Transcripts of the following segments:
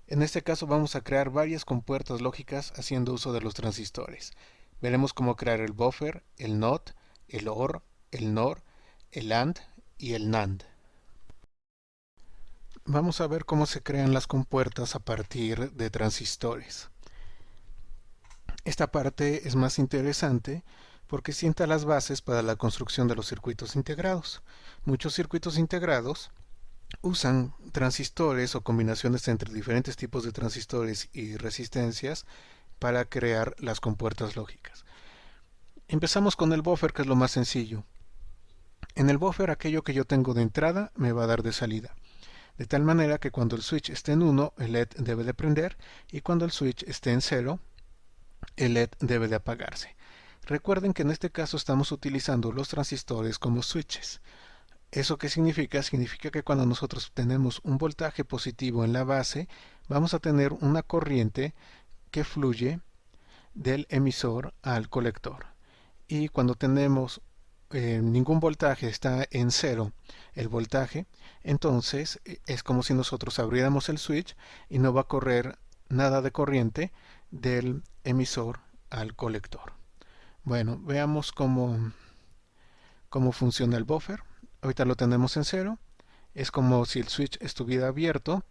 En este caso vamos a crear varias compuertas lógicas haciendo uso de los transistores. Veremos cómo crear el buffer, el NOT, el OR, el NOR, el AND y el NAND. Vamos a ver cómo se crean las compuertas a partir de transistores. Esta parte es más interesante porque sienta las bases para la construcción de los circuitos integrados. Muchos circuitos integrados usan transistores o combinaciones entre diferentes tipos de transistores y resistencias para crear las compuertas lógicas. Empezamos con el buffer, que es lo más sencillo. En el buffer, aquello que yo tengo de entrada me va a dar de salida, de tal manera que cuando el switch esté en 1, el LED debe de prender, y cuando el switch esté en 0, el LED debe de apagarse. Recuerden que en este caso estamos utilizando los transistores como switches. ¿Eso qué significa? Significa que cuando nosotros tenemos un voltaje positivo en la base, vamos a tener una corriente que fluye del emisor al colector. Y cuando tenemos ningún voltaje, está en cero el voltaje, entonces es como si nosotros abriéramos el switch y no va a correr nada de corriente del emisor al colector. Bueno, veamos cómo funciona el buffer. Ahorita lo tenemos en cero. Es como si el switch estuviera abierto,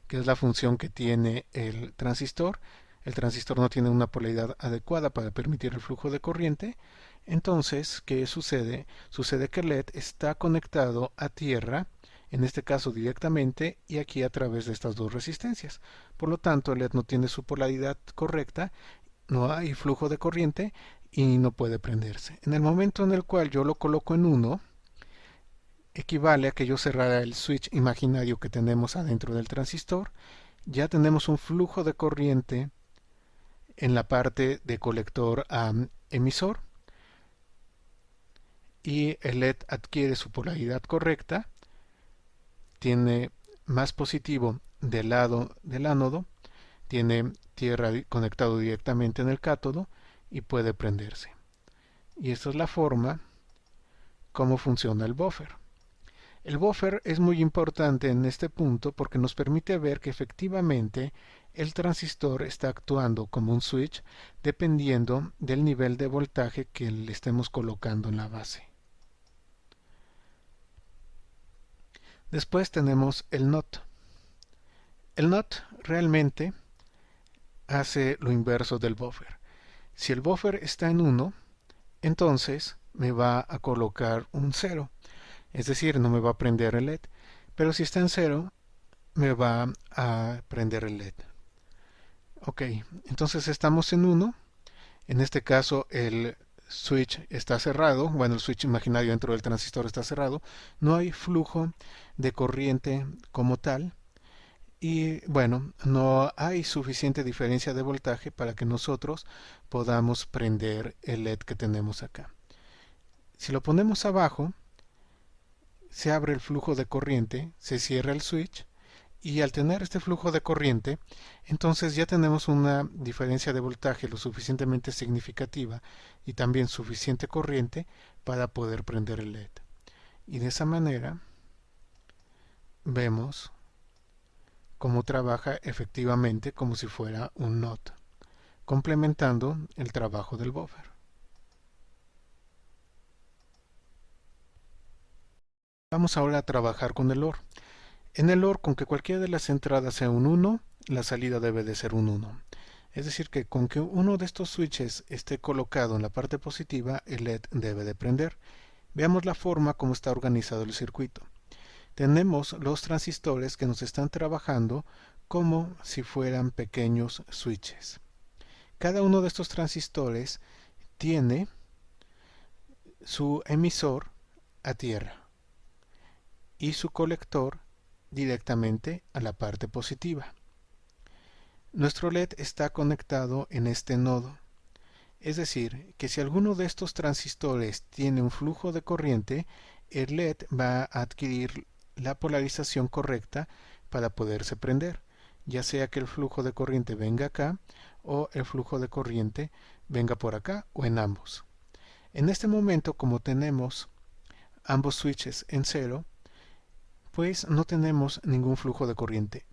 que es la función que tiene el transistor. El transistor no tiene una polaridad adecuada para permitir el flujo de corriente. Entonces, ¿qué sucede? Sucede que el LED está conectado a tierra, en este caso directamente, y aquí a través de estas dos resistencias. Por lo tanto, el LED no tiene su polaridad correcta, no hay flujo de corriente y no puede prenderse. En el momento en el cual yo lo coloco en 1, equivale a que yo cerrara el switch imaginario que tenemos adentro del transistor. Ya tenemos un flujo de corriente en la parte de colector a emisor y el LED adquiere su polaridad correcta, tiene más positivo del lado del ánodo, tiene tierra conectado directamente en el cátodo y puede prenderse. Y esta es la forma como funciona el buffer. El buffer es muy importante en este punto porque nos permite ver que efectivamente el transistor está actuando como un switch dependiendo del nivel de voltaje que le estemos colocando en la base. Después tenemos el NOT. El NOT realmente hace lo inverso del buffer. Si el buffer está en 1, entonces me va a colocar un 0, es decir, no me va a prender el LED. Pero si está en 0, me va a prender el LED. Ok, entonces estamos en 1. En este caso el switch está cerrado. Bueno, el switch imaginario dentro del transistor está cerrado. No hay flujo de corriente como tal. Y bueno, no hay suficiente diferencia de voltaje para que nosotros podamos prender el LED que tenemos acá. Si lo ponemos abajo, se abre el flujo de corriente, se cierra el switch y al tener este flujo de corriente, entonces ya tenemos una diferencia de voltaje lo suficientemente significativa y también suficiente corriente para poder prender el LED. Y de esa manera vemos cómo trabaja efectivamente como si fuera un NOT, complementando el trabajo del buffer. Vamos ahora a trabajar con el OR. En el OR, con que cualquiera de las entradas sea un 1, la salida debe de ser un 1. Es decir, que con que uno de estos switches esté colocado en la parte positiva, el LED debe de prender. Veamos la forma como está organizado el circuito. Tenemos los transistores que nos están trabajando como si fueran pequeños switches. Cada uno de estos transistores tiene su emisor a tierra y su colector directamente a la parte positiva. Nuestro LED está conectado en este nodo, es decir, que si alguno de estos transistores tiene un flujo de corriente, el LED va a adquirir la polarización correcta para poderse prender, ya sea que el flujo de corriente venga acá o el flujo de corriente venga por acá o en ambos. En este momento, como tenemos ambos switches en cero, pues no tenemos ningún flujo de corriente.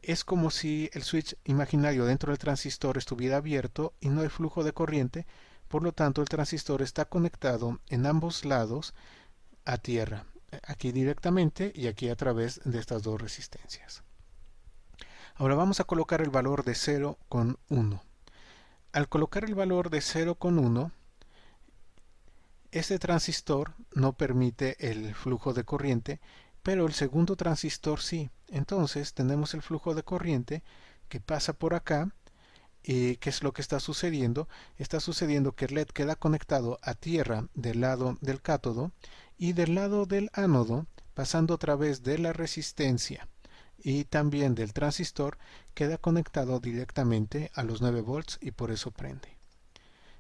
Es como si el switch imaginario dentro del transistor estuviera abierto y no hay flujo de corriente, por lo tanto el transistor está conectado en ambos lados a tierra, aquí directamente y aquí a través de estas dos resistencias. Ahora vamos a colocar el valor de 0,1. Al colocar el valor de 0,1, este transistor no permite el flujo de corriente, pero el segundo transistor sí. Entonces tenemos el flujo de corriente que pasa por acá. ¿Y qué es lo que está sucediendo? Está sucediendo que el LED queda conectado a tierra del lado del cátodo y del lado del ánodo, pasando a través de la resistencia y también del transistor, queda conectado directamente a los 9 volts y por eso prende.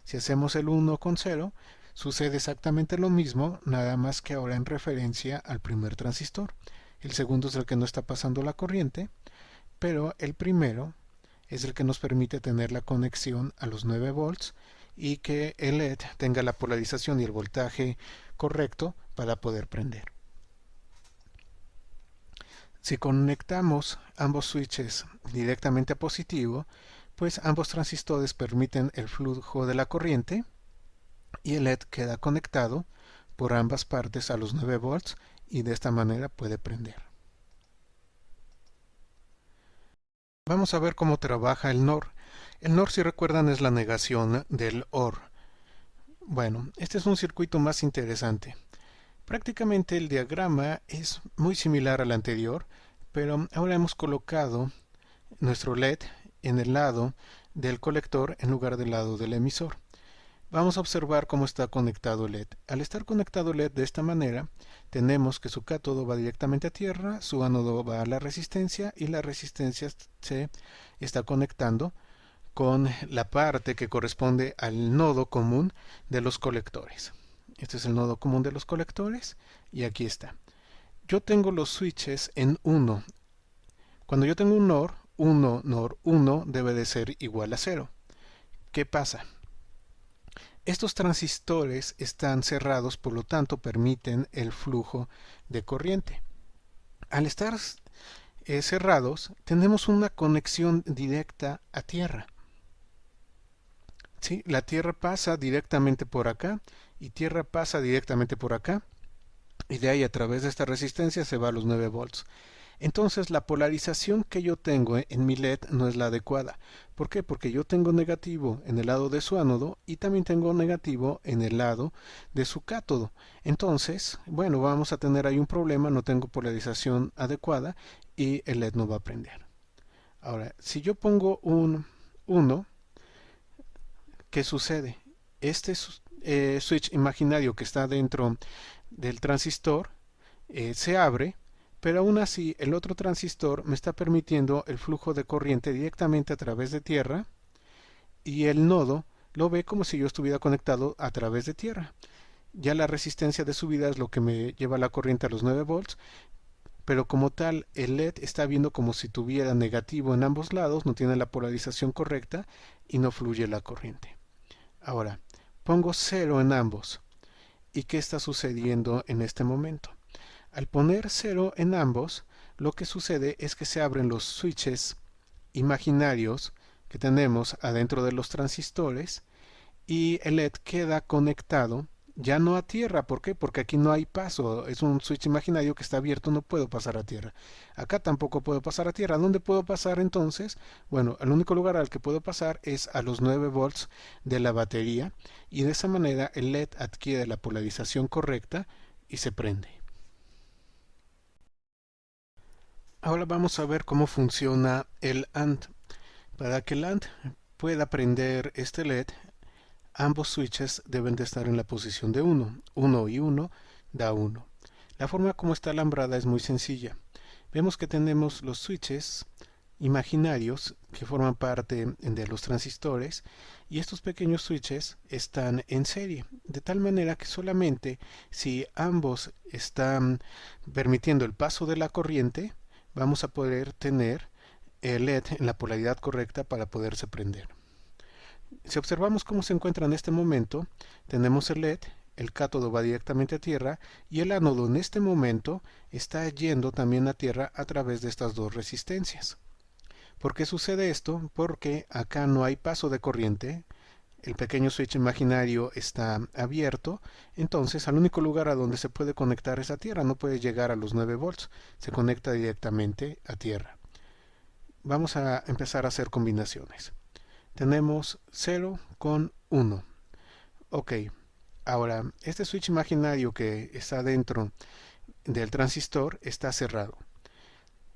Si hacemos el 1 con 0, sucede exactamente lo mismo, nada más que ahora en referencia al primer transistor. El segundo es el que no está pasando la corriente, pero el primero es el que nos permite tener la conexión a los 9 volts y que el LED tenga la polarización y el voltaje correcto para poder prender. Si conectamos ambos switches directamente a positivo, pues ambos transistores permiten el flujo de la corriente y el LED queda conectado por ambas partes a los 9 volts y de esta manera puede prender. Vamos a ver cómo trabaja el NOR. El NOR, si recuerdan, es la negación del OR. Bueno, este es un circuito más interesante. Prácticamente el diagrama es muy similar al anterior, pero ahora hemos colocado nuestro LED en el lado del colector en lugar del lado del emisor. Vamos a observar cómo está conectado el LED. Al estar conectado el LED de esta manera, tenemos que su cátodo va directamente a tierra, su ánodo va a la resistencia y la resistencia se está conectando con la parte que corresponde al nodo común de los colectores. Este es el nodo común de los colectores y aquí está. Yo tengo los switches en 1. Cuando yo tengo un NOR, 1 NOR 1 debe de ser igual a 0. ¿Qué pasa? Estos transistores están cerrados, por lo tanto permiten el flujo de corriente. Al estar cerrados, tenemos una conexión directa a tierra. ¿Sí? La tierra pasa directamente por acá y tierra pasa directamente por acá. Y de ahí a través de esta resistencia se va a los 9 volts. Entonces la polarización que yo tengo en mi LED no es la adecuada. ¿Por qué? Porque yo tengo negativo en el lado de su ánodo y también tengo negativo en el lado de su cátodo. Entonces, bueno, vamos a tener ahí un problema, no tengo polarización adecuada y el LED no va a prender. Ahora, si yo pongo un 1, ¿qué sucede? Este switch imaginario que está dentro del transistor se abre, pero aún así el otro transistor me está permitiendo el flujo de corriente directamente a través de tierra y el nodo lo ve como si yo estuviera conectado a través de tierra. Ya la resistencia de subida es lo que me lleva la corriente a los 9 volts, pero como tal el LED está viendo como si tuviera negativo en ambos lados, no tiene la polarización correcta y no fluye la corriente. Ahora, pongo 0 en ambos. ¿Y qué está sucediendo en este momento? Al poner 0 en ambos, lo que sucede es que se abren los switches imaginarios que tenemos adentro de los transistores y el LED queda conectado ya no a tierra. ¿Por qué? Porque aquí no hay paso. Es un switch imaginario que está abierto, no puedo pasar a tierra. Acá tampoco puedo pasar a tierra. ¿Dónde puedo pasar entonces? Bueno, el único lugar al que puedo pasar es a los 9 volts de la batería y de esa manera el LED adquiere la polarización correcta y se prende. Ahora vamos a ver cómo funciona el AND. Para que el AND pueda prender este LED, ambos switches deben de estar en la posición de 1. 1 y 1 da 1. La forma como está alambrada es muy sencilla. Vemos que tenemos los switches imaginarios que forman parte de los transistores y estos pequeños switches están en serie, de tal manera que solamente si ambos están permitiendo el paso de la corriente, vamos a poder tener el LED en la polaridad correcta para poderse prender. Si observamos cómo se encuentra en este momento, tenemos el LED el cátodo va directamente a tierra y el ánodo en este momento está yendo también a tierra a través de estas dos resistencias. ¿Por qué sucede esto? Porque acá no hay paso de corriente, el pequeño switch imaginario está abierto, entonces al único lugar a donde se puede conectar es a tierra, no puede llegar a los 9 volts, se conecta directamente a tierra. Vamos a empezar a hacer combinaciones. Tenemos 0 con 1. Ok, ahora este switch imaginario que está dentro del transistor está cerrado.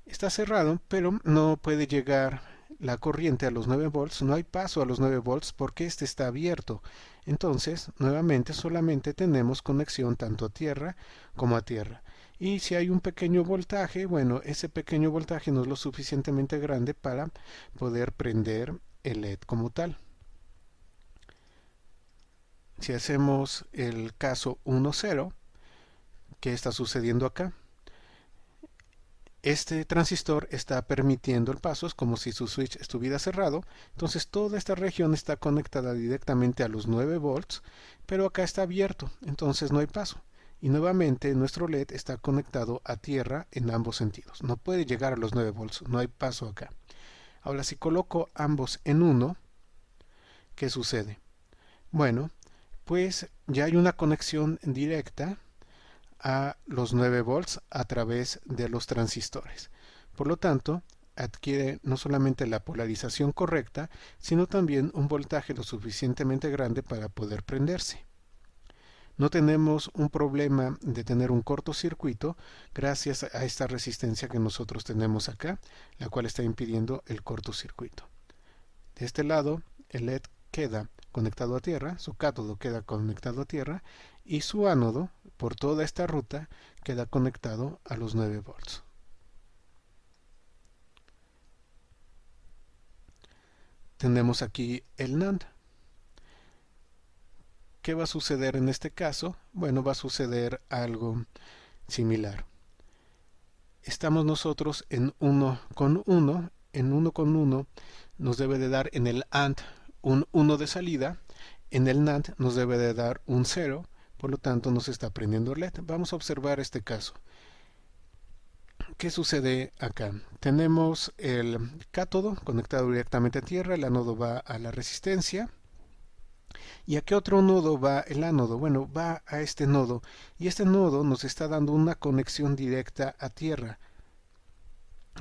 Está cerrado, pero no puede llegar la corriente a los 9 volts, no hay paso a los 9 volts porque este está abierto. Entonces, nuevamente solamente tenemos conexión tanto a tierra como a tierra. Y si hay un pequeño voltaje, bueno, ese pequeño voltaje no es lo suficientemente grande para poder prender el LED como tal. Si hacemos el caso 1-0, ¿qué está sucediendo acá? Este transistor está permitiendo el paso, es como si su switch estuviera cerrado, entonces toda esta región está conectada directamente a los 9 volts, pero acá está abierto, entonces no hay paso. Y nuevamente nuestro LED está conectado a tierra en ambos sentidos, no puede llegar a los 9 volts, no hay paso acá. Ahora si coloco ambos en 1, ¿qué sucede? Bueno, pues ya hay una conexión directa a los 9 volts a través de los transistores. Por lo tanto, adquiere no solamente la polarización correcta, sino también un voltaje lo suficientemente grande para poder prenderse. No tenemos un problema de tener un cortocircuito gracias a esta resistencia que nosotros tenemos acá, la cual está impidiendo el cortocircuito. De este lado, el LED queda conectado a tierra, su cátodo queda conectado a tierra y su ánodo, por toda esta ruta, queda conectado a los 9 volts. Tenemos aquí el NAND. ¿Qué va a suceder en este caso? Bueno, va a suceder algo similar. Estamos nosotros en 1 con 1. En 1 con 1 nos debe de dar en el AND un 1 de salida. En el NAND nos debe de dar un 0. Por lo tanto, nos está prendiendo el LED. Vamos a observar este caso. ¿Qué sucede acá? Tenemos el cátodo conectado directamente a tierra, el ánodo va a la resistencia. ¿Y a qué otro nodo va el ánodo? Bueno, va a este nodo. Y este nodo nos está dando una conexión directa a tierra.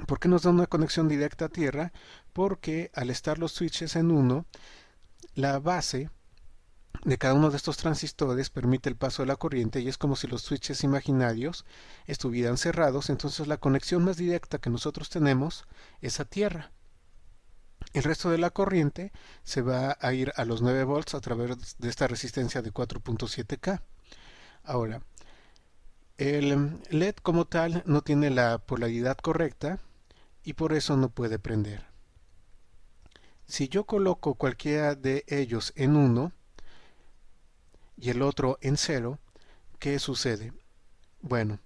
¿Por qué nos da una conexión directa a tierra? Porque al estar los switches en 1, la base de cada uno de estos transistores permite el paso de la corriente y es como si los switches imaginarios estuvieran cerrados, entonces la conexión más directa que nosotros tenemos es a tierra. El resto de la corriente se va a ir a los 9 volts a través de esta resistencia de 4.7K. Ahora, el LED como tal no tiene la polaridad correcta y por eso no puede prender. Si yo coloco cualquiera de ellos en 1, y el otro en 0, ¿qué sucede? Bueno,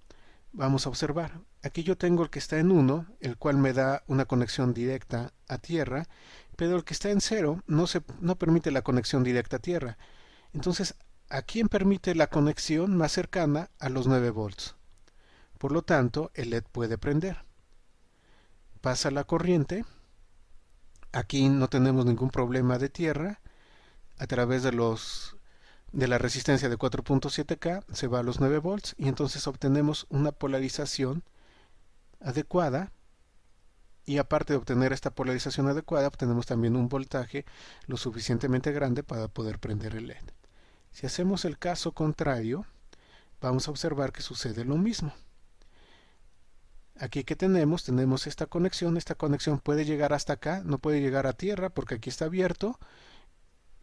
vamos a observar. Aquí yo tengo el que está en 1, el cual me da una conexión directa a tierra, pero el que está en 0 no permite la conexión directa a tierra. Entonces, ¿a quién permite la conexión más cercana a los 9 volts? Por lo tanto, el LED puede prender. Pasa la corriente. Aquí no tenemos ningún problema de tierra. A través de la resistencia de 4.7K se va a los 9 volts y entonces obtenemos una polarización adecuada y aparte de obtener esta polarización adecuada obtenemos también un voltaje lo suficientemente grande para poder prender el LED. Si hacemos el caso contrario, vamos a observar que sucede lo mismo. Aquí que tenemos esta conexión puede llegar hasta acá, no puede llegar a tierra porque aquí está abierto.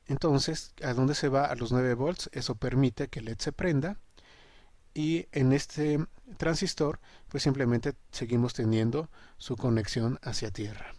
Entonces, ¿a dónde se va? A los 9 volts. Eso permite que el LED se prenda. Y en este transistor, pues simplemente seguimos teniendo su conexión hacia tierra.